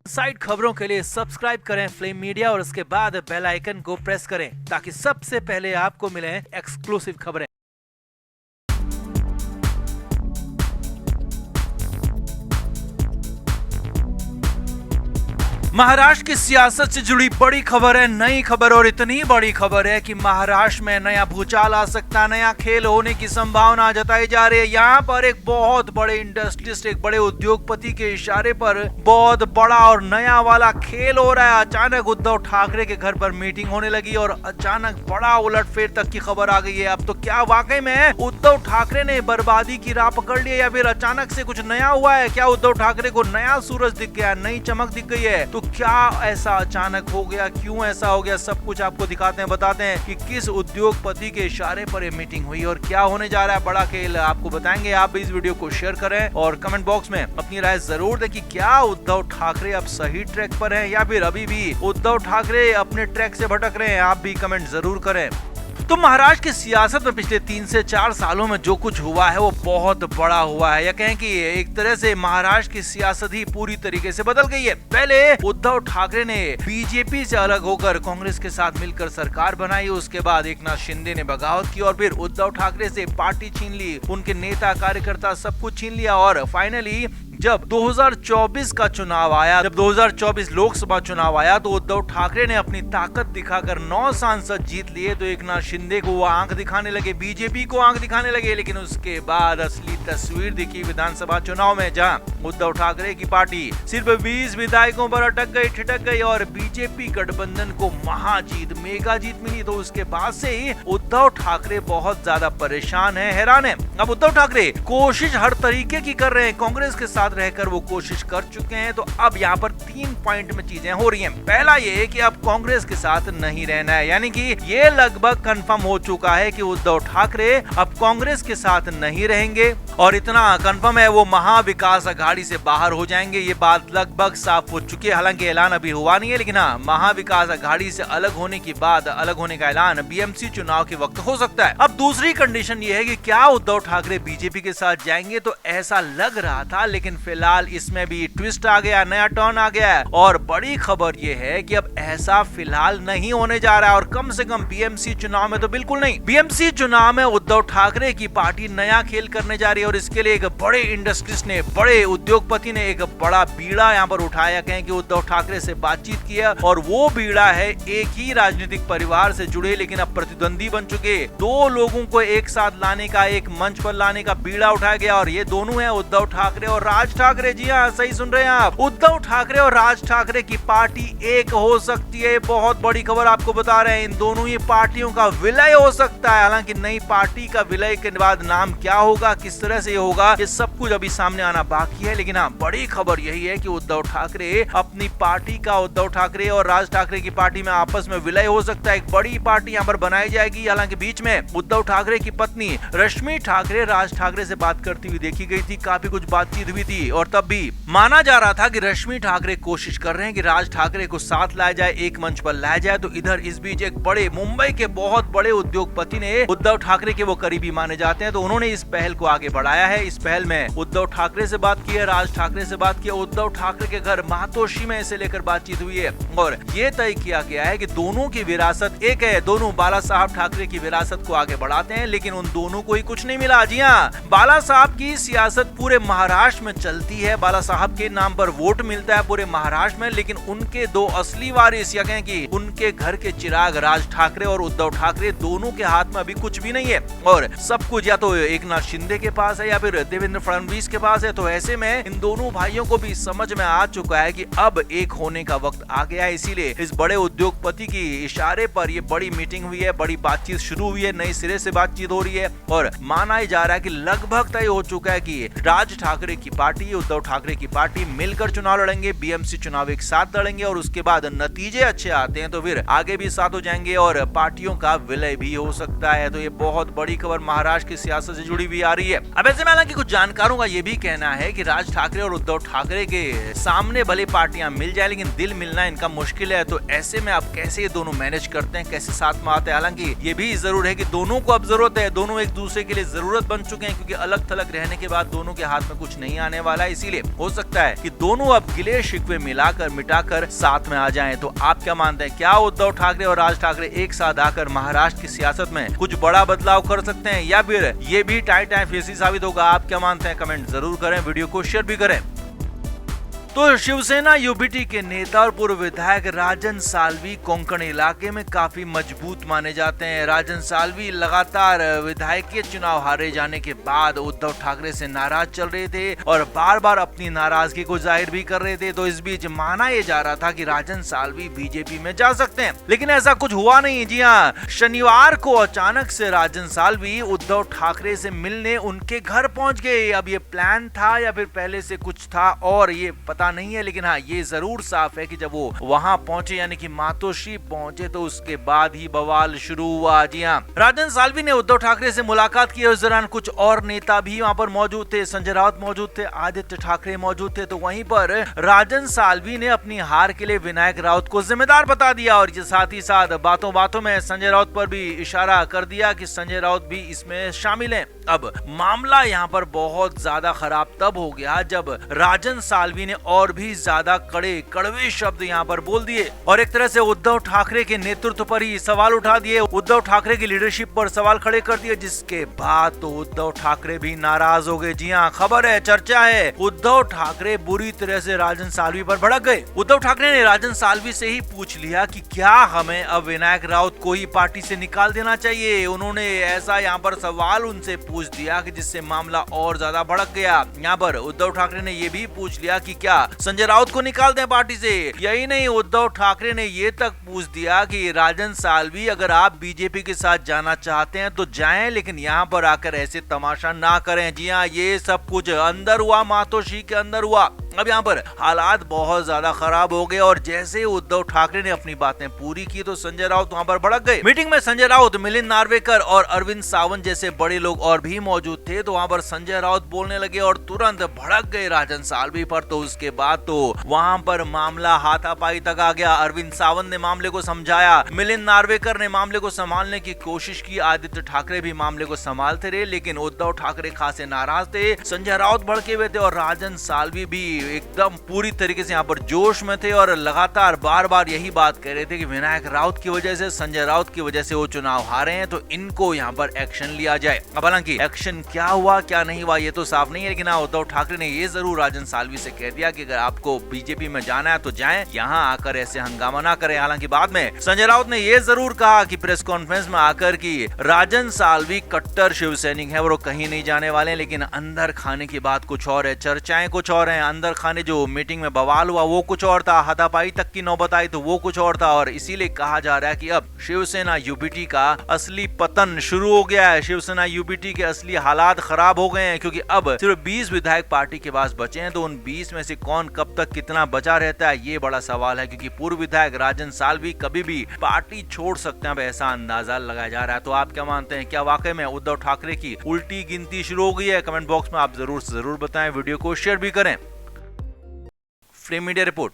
Side खबरों के लिए सब्सक्राइब करें फ्लेम मीडिया और उसके बाद बेल आइकन को प्रेस करें ताकि सबसे पहले आपको मिले एक्सक्लूसिव खबरें। महाराष्ट्र की सियासत से जुड़ी बड़ी खबर है, नई खबर, और इतनी बड़ी खबर है कि महाराष्ट्र में नया भूचाल आ सकता है, नया खेल होने की संभावना जताई जा रही है। यहाँ पर एक बहुत बड़े इंडस्ट्रियलिस्ट, एक बड़े उद्योगपति के इशारे पर बहुत बड़ा और नया वाला खेल हो रहा है। अचानक उद्धव ठाकरे के घर पर मीटिंग होने लगी और अचानक बड़ा उलटफेर तक की खबर आ गई है। अब तो क्या वाकई में उद्धव ठाकरे ने बर्बादी की राह पकड़ ली है या फिर अचानक से कुछ नया हुआ है? क्या उद्धव ठाकरे को नया सूरज दिख गया, नई चमक दिख गई है? तो क्या ऐसा अचानक हो गया, क्यों ऐसा हो गया, सब कुछ आपको दिखाते हैं, बताते हैं कि किस उद्योगपति के इशारे पर ये मीटिंग हुई और क्या होने जा रहा है। बड़ा खेल आपको बताएंगे। आप इस वीडियो को शेयर करें और कमेंट बॉक्स में अपनी राय जरूर दें कि क्या उद्धव ठाकरे अब सही ट्रैक पर हैं या फिर अभी भी उद्धव ठाकरे अपने ट्रैक से भटक रहे हैं। आप भी कमेंट जरूर करें। तो महाराष्ट्र की सियासत में पिछले 3 से 4 सालों में जो कुछ हुआ है वो बहुत बड़ा हुआ है, या कहें कि एक तरह से महाराष्ट्र की सियासत ही पूरी तरीके से बदल गई है। पहले उद्धव ठाकरे ने बीजेपी से अलग होकर कांग्रेस के साथ मिलकर सरकार बनाई, उसके बाद एकनाथ शिंदे ने बगावत की और फिर उद्धव ठाकरे से पार्टी छीन ली, उनके नेता कार्यकर्ता सब कुछ छीन लिया और फाइनली जब 2024 का चुनाव आया, जब 2024 लोकसभा चुनाव आया तो उद्धव ठाकरे ने अपनी ताकत दिखाकर 9 सांसद जीत लिए। तो एकनाथ शिंदे को वो आंख दिखाने लगे, बीजेपी को आंख दिखाने लगे, लेकिन उसके बाद असली तस्वीर दिखी विधानसभा चुनाव में, जहां उद्धव ठाकरे की पार्टी सिर्फ 20 विधायकों पर अटक गई, ठिठक गई और बीजेपी गठबंधन को महाजीत, मेगा जीत मिली। तो उसके बाद से ही उद्धव ठाकरे बहुत ज्यादा परेशान है, हैरान है। अब उद्धव ठाकरे कोशिश हर तरीके की कर रहे हैं, कांग्रेस के साथ रहकर वो कोशिश कर चुके हैं। तो अब यहाँ पर 3 पॉइंट में चीजें हो रही हैं। पहला ये है कि अब कांग्रेस के साथ नहीं रहना है, यानी कि ये लगभग कंफर्म हो चुका है कि उद्धव ठाकरे अब कांग्रेस के साथ नहीं रहेंगे और इतना कंफर्म है वो महाविकास अघाड़ी से बाहर हो जाएंगे। ये बात लगभग साफ हो चुकी है, हालांकि ऐलान अभी हुआ नहीं है, लेकिन हाँ, महाविकास अघाड़ी से अलग होने की बात, अलग होने का ऐलान बीएमसी चुनाव के वक्त हो सकता है। अब दूसरी कंडीशन ये है कि क्या उद्धव ठाकरे बीजेपी के साथ जाएंगे? तो ऐसा लग रहा था, लेकिन फिलहाल इसमें भी ट्विस्ट आ गया, नया टर्न आ गया है और बड़ी खबर यह है कि अब ऐसा फिलहाल नहीं होने जा रहा है और कम से कम बीएमसी चुनाव में तो बिल्कुल नहीं। बीएमसी चुनाव में उद्धव ठाकरे की पार्टी नया खेल करने जा रही है और इसके लिए एक बड़े इंडस्ट्रियलिस्ट ने, बड़े उद्योगपति ने एक बड़ा बीड़ा यहाँ पर उठाया। कहें कि उद्धव ठाकरे से बातचीत किया और वो बीड़ा है एक ही राजनीतिक परिवार से जुड़े लेकिन अब प्रतिद्वंदी बन चुके 2 लोगों को एक साथ लाने का, एक मंच पर लाने का बीड़ा उठाया गया और ये दोनों है उद्धव ठाकरे और राज ठाकरे। जी हाँ, सही सुन रहे हैं आप, उद्धव ठाकरे और राज ठाकरे की पार्टी एक हो सकती है। बहुत बड़ी खबर आपको बता रहे हैं, इन दोनों ही पार्टियों का विलय हो सकता है। हालांकि नई पार्टी का विलय के बाद नाम क्या होगा, किस तरह से होगा, ये सब कुछ अभी सामने आना बाकी है। लेकिन हाँ, बड़ी खबर यही है कि उद्धव ठाकरे अपनी पार्टी का, उद्धव ठाकरे और राज ठाकरे की पार्टी में आपस में विलय हो सकता है, एक बड़ी पार्टी यहाँ पर बनाई जाएगी। हालांकि बीच में उद्धव ठाकरे की पत्नी रश्मि ठाकरे राज ठाकरे से बात करती हुई देखी गई थी, काफी कुछ बातचीत हुई थी और तब भी माना जा रहा था कि रश्मि ठाकरे कोशिश कर रहे हैं कि राज ठाकरे को साथ लाया जाए, एक मंच पर लाया जाए। तो इधर इस बीच एक बड़े मुंबई के बहुत बड़े उद्योगपति ने, उद्धव ठाकरे के वो करीबी माने जाते हैं, तो उन्होंने इस पहल को आगे बढ़ाया है। इस पहल में उद्धव ठाकरे से बात की है, राज ठाकरे से बात की, उद्धव ठाकरे के घर महातोशी में इसे लेकर बातचीत हुई है और ये तय किया गया है कि दोनों की विरासत एक है, दोनों बाला साहब ठाकरे की विरासत को आगे बढ़ाते हैं, लेकिन उन दोनों को ही कुछ नहीं मिला। जी हाँ, बाला साहब की सियासत पूरे महाराष्ट्र में चलती है, बाला साहब के नाम पर वोट मिलता है पूरे महाराष्ट्र में, लेकिन उनके 2 असली वारिस, या कहें कि उनके घर के चिराग राज ठाकरे और उद्धव ठाकरे दोनों के हाथ में अभी कुछ भी नहीं है और सब कुछ या तो एकनाथ शिंदे के पास है या फिर देवेंद्र फडणवीस के पास है। तो ऐसे में इन दोनों भाइयों को भी समझ में आ चुका है कि अब एक होने का वक्त आ गया है। इसीलिए इस बड़े उद्योगपति की इशारे पर ये बड़ी मीटिंग हुई है, बड़ी बातचीत शुरू हुई है, नई सिरे से बातचीत हो रही है और माना ही जा रहा है कि लगभग तय हो चुका है कि राज ठाकरे की पार्टी, उद्धव ठाकरे की पार्टी मिलकर चुनाव लड़ेंगे, बीएमसी चुनाव एक साथ लड़ेंगे और उसके बाद नतीजे अच्छे आते हैं तो फिर आगे भी साथ हो जाएंगे और पार्टियों का विलय भी हो सकता है। तो ये बहुत बड़ी खबर महाराष्ट्र की सियासत से जुड़ी हुई आ रही है। अब ऐसे में हालांकि कुछ जानकारों का ये भी कहना है कि राज ठाकरे और उद्धव ठाकरे के सामने भले पार्टियां मिल जाए लेकिन दिल मिलना इनका मुश्किल है। तो ऐसे में आप कैसे ये दोनों मैनेज करते हैं, कैसे साथ में आते हैं? हालांकि ये भी जरूर है कि दोनों को अब जरूरत है, दोनों एक दूसरे के लिए जरूरत बन चुके हैं क्योंकि अलग थलग रहने के बाद दोनों के हाथ में कुछ नहीं आने आने वाला है, इसीलिए हो सकता है कि दोनों अब गिले शिकवे मिटाकर साथ में आ जाएं। तो आप क्या मानते हैं, क्या उद्धव ठाकरे और राज ठाकरे एक साथ आकर महाराष्ट्र की सियासत में कुछ बड़ा बदलाव कर सकते हैं, या फिर ये भी टाइट फेसी साबित होगा? आप क्या मानते हैं, कमेंट जरूर करें, वीडियो को शेयर भी करें। तो शिवसेना यूबीटी के नेता और पूर्व विधायक राजन सालवी कोंकण इलाके में काफी मजबूत माने जाते हैं। राजन सालवी लगातार विधायकीय चुनाव हारे जाने के बाद उद्धव ठाकरे से नाराज चल रहे थे और बार बार अपनी नाराजगी को जाहिर भी कर रहे थे। तो इस बीच माना यह जा रहा था कि राजन सालवी बीजेपी में जा सकते हैं, लेकिन ऐसा कुछ हुआ नहीं। जी हाँ, शनिवार को अचानक से राजन सालवी उद्धव ठाकरे से मिलने उनके घर पहुंच गए। अब ये प्लान था या फिर पहले से कुछ था और ये पता नहीं है, लेकिन हाँ ये जरूर साफ है कि जब वो वहां पहुंचे यानी कि मातोश्री पहुंचे तो उसके बाद ही बवाल शुरू हुआ। जी हाँ, राजन सालवी ने उद्धव ठाकरे से मुलाकात की। उस दौरान कुछ और नेता भी वहां पर मौजूद थे, संजय राउत मौजूद थे, आदित्य ठाकरे मौजूद थे। तो वहीं पर राजन सालवी ने अपनी हार के लिए विनायक राउत को जिम्मेदार बता दिया और साथ ही साथ बातों बातों में संजय राउत पर भी इशारा कर दिया कि संजय राउत भी इसमें शामिल है। अब मामला यहाँ पर बहुत ज्यादा खराब तब हो गया जब राजन सालवी ने और भी ज्यादा कड़वे शब्द यहाँ पर बोल दिए और एक तरह से उद्धव ठाकरे के नेतृत्व पर ही सवाल उठा दिए, उद्धव ठाकरे की लीडरशिप पर सवाल खड़े कर दिए, जिसके बाद तो उद्धव ठाकरे भी नाराज हो गए। जी हाँ, खबर है, चर्चा है, उद्धव ठाकरे बुरी तरह से राजन सालवी पर भड़क गए। उद्धव ठाकरे ने राजन सालवी से ही पूछ लिया कि क्या हमें अब विनायक राउत को ही पार्टी से निकाल देना चाहिए। उन्होंने ऐसा यहाँ पर सवाल उनसे पूछ दिया कि जिससे मामला और ज्यादा भड़क गया। यहाँ पर उद्धव ठाकरे ने ये भी पूछ लिया कि क्या संजय राउत को निकाल दें पार्टी से। यही नहीं, उद्धव ठाकरे ने ये तक पूछ दिया कि राजन सालवी अगर आप बीजेपी के साथ जाना चाहते हैं तो जाएं, लेकिन यहाँ पर आकर ऐसे तमाशा ना करें। जी हाँ, ये सब कुछ अंदर हुआ, मातोश्री के अंदर हुआ। अब यहाँ पर हालात बहुत ज्यादा खराब हो गए और जैसे उद्धव ठाकरे ने अपनी बातें पूरी की तो संजय राउत वहां पर भड़क गए। मीटिंग में संजय राउत, मिलिंद नार्वेकर और अरविंद सावंत जैसे बड़े लोग और भी मौजूद थे। तो वहां पर संजय राउत बोलने लगे और तुरंत भड़क गए राजन सालवी पर। तो उसके बाद तो वहां पर मामला हाथापाई तक आ गया। अरविंद सावंत ने मामले को समझाया, मिलिंद नार्वेकर ने मामले को संभालने की कोशिश की, आदित्य ठाकरे भी मामले को संभालते रहे, लेकिन उद्धव ठाकरे खासे नाराज थे। संजय राउत भड़के हुए थे और राजन सालवी भी एकदम पूरी तरीके से यहाँ पर जोश में थे और लगातार बार बार यही बात कह रहे थे कि विनायक राउत की वजह से, संजय राउत की वजह से वो चुनाव हारे हैं, तो इनको यहाँ पर एक्शन लिया जाए। अब हालांकि एक्शन क्या हुआ क्या नहीं हुआ ये तो साफ नहीं है, लेकिन उद्धव ठाकरे ने ये जरूर राजन सालवी से कह दिया कि अगर आपको बीजेपी में जाना है तो जाएं, यहाँ आकर ऐसे हंगामा ना करें। हालांकि बाद में संजय राउत ने ये जरूर कहा कि प्रेस कॉन्फ्रेंस में आकर कि राजन सालवी कट्टर शिव सैनिक है, वो कहीं नहीं जाने वाले, लेकिन अंदर खाने की बात कुछ और है, चर्चाएं कुछ और है। अंदर खाने जो मीटिंग में बवाल हुआ वो कुछ और था, हाथापाई तक की नौबत आई तो वो कुछ और था, और इसीलिए कहा जा रहा है कि अब शिवसेना यूबीटी का असली पतन शुरू हो गया है। शिवसेना यूबीटी के असली हालात खराब हो गए हैं, क्योंकि अब सिर्फ 20 विधायक पार्टी के पास बचे हैं। तो उन 20 में से कौन कब तक कितना बचा रहता है ये बड़ा सवाल है, क्योंकि पूर्व विधायक राजन सालवी कभी भी पार्टी छोड़ सकते हैं, ऐसा अंदाजा लगाया जा रहा है। तो आप क्या मानते हैं, क्या वाकई में उद्धव ठाकरे की उल्टी गिनती शुरू हो गई है? कमेंट बॉक्स में आप जरूर बताएं, वीडियो को शेयर भी करें। Free media report.